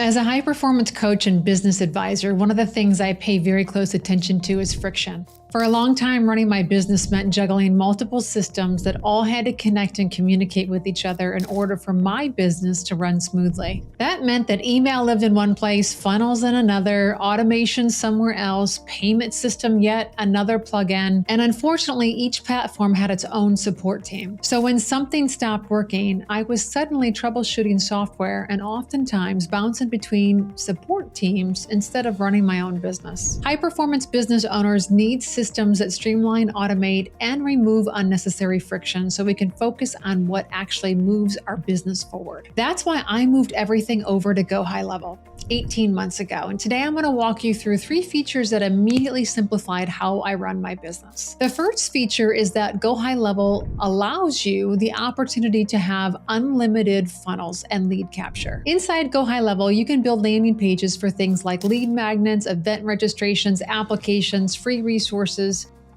As a high-performance coach and business advisor, one of the things I pay very close attention to is friction. For a long time, running my business meant juggling multiple systems that all had to connect and communicate with each other in order for my business to run smoothly. That meant that email lived in one place, funnels in another, automation somewhere else, payment system yet another plugin, and unfortunately, each platform had its own support team. So when something stopped working, I was suddenly troubleshooting software and oftentimes bouncing between support teams instead of running my own business. High-performance business owners need systems that streamline, automate, and remove unnecessary friction so we can focus on what actually moves our business forward. That's why I moved everything over to GoHighLevel 18 months ago. And today I'm going to walk you through 3 features that immediately simplified how I run my business. The first feature is that GoHighLevel allows you the opportunity to have unlimited funnels and lead capture. Inside GoHighLevel, you can build landing pages for things like lead magnets, event registrations, applications, free resources.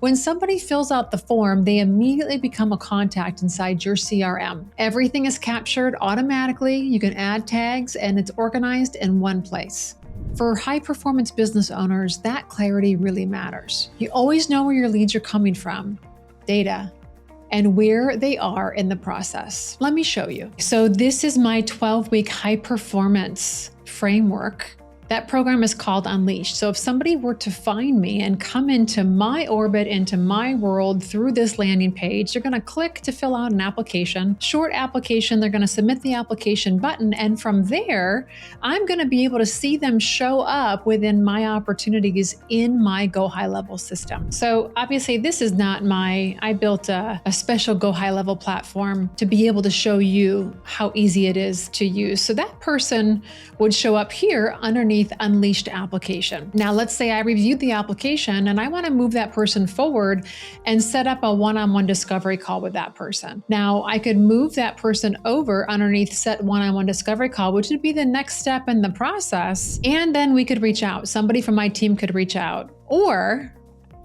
When somebody fills out the form, they immediately become a contact inside your CRM. Everything is captured automatically. You can add tags and it's organized in one place. For high-performance business owners, that clarity really matters. You always know where your leads are coming from, data, and where they are in the process. Let me show you. So this is my 12-week high-performance framework. That program is called Unleashed. So if somebody were to find me and come into my orbit, into my world through this landing page, they're going to click to fill out an application, short application. They're going to submit the application button. And from there, I'm going to be able to see them show up within my opportunities in my GoHighLevel system. So obviously this is not I built a special GoHighLevel platform to be able to show you how easy it is to use. So that person would show up here underneath Unleashed application. Now, let's say I reviewed the application and I want to move that person forward and set up a one-on-one discovery call with that person. Now, I could move that person over underneath set one-on-one discovery call, which would be the next step in the process. And then we could reach out. Somebody from my team could reach out. Or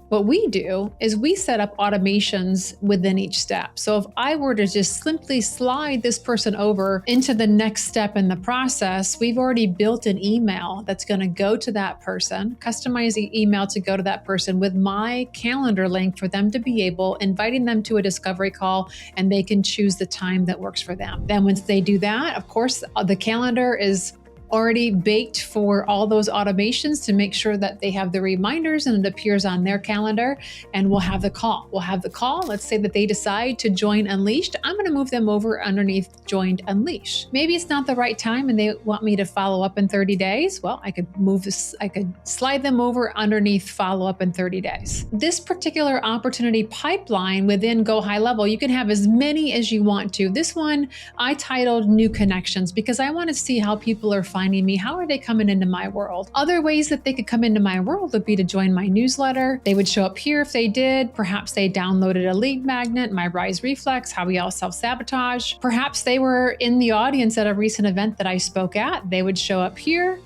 what we do is we set up automations within each step. So if I were to just simply slide this person over into the next step in the process, we've already built an email that's going to go to that person, customize the email to go to that person with my calendar link for them to be inviting them to a discovery call, and they can choose the time that works for them. Then once they do that, of course, the calendar is already baked for all those automations to make sure that they have the reminders and it appears on their calendar, and we'll have the call. Let's say that they decide to join Unleashed. I'm going to move them over underneath Joined Unleashed. Maybe it's not the right time and they want me to follow up in 30 days. Well, I could slide them over underneath follow up in 30 days. This particular opportunity pipeline within GoHighLevel, you can have as many as you want to. This one I titled New Connections because I want to see how people are finding me. How are they coming into my world? Other ways that they could come into my world would be to join my newsletter. They would show up here if they did. Perhaps they downloaded a lead magnet, my Rise Reflex, how we all self-sabotage. Perhaps they were in the audience at a recent event that I spoke at. They would show up here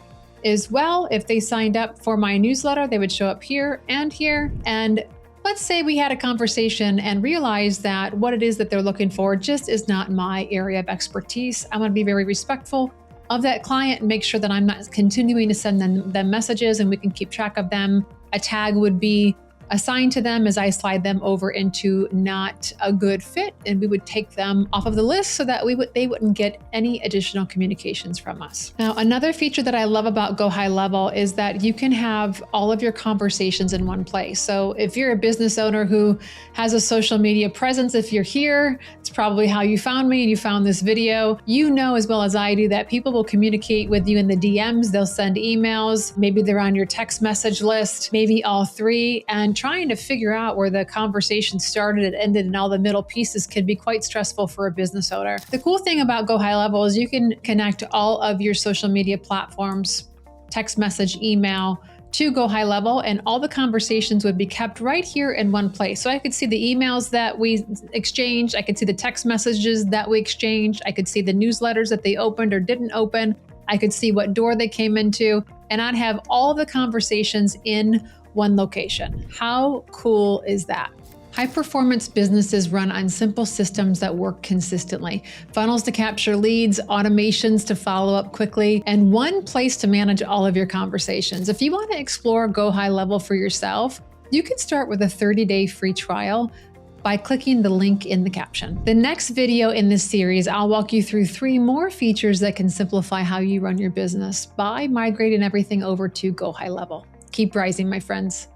as well. If they signed up for my newsletter, they would show up here and here. And let's say we had a conversation and realized that what it is that they're looking for just is not my area of expertise. I'm going to be very respectful of that client and make sure that I'm not continuing to send them messages and we can keep track of them. A tag would be assigned to them as I slide them over into not a good fit, and we would take them off of the list so that they wouldn't get any additional communications from us. Now, another feature that I love about GoHighLevel is that you can have all of your conversations in one place. So if you're a business owner who has a social media presence, if you're here, it's probably how you found me and you found this video. You know as well as I do that people will communicate with you in the DMs, they'll send emails, maybe they're on your text message list, maybe all 3, and trying to figure out where the conversation started and ended and all the middle pieces can be quite stressful for a business owner. The cool thing about GoHighLevel is you can connect all of your social media platforms, text message, email, to GoHighLevel, and all the conversations would be kept right here in one place. So I could see the emails that we exchanged, I could see the text messages that we exchanged, I could see the newsletters that they opened or didn't open, I could see what door they came into, and I'd have all the conversations in one location. How cool is that? High-performance businesses run on simple systems that work consistently. Funnels to capture leads, automations to follow up quickly, and one place to manage all of your conversations. If you want to explore GoHighLevel for yourself, you can start with a 30-day free trial by clicking the link in the caption. The next video in this series, I'll walk you through 3 more features that can simplify how you run your business by migrating everything over to GoHighLevel. Keep rising, my friends.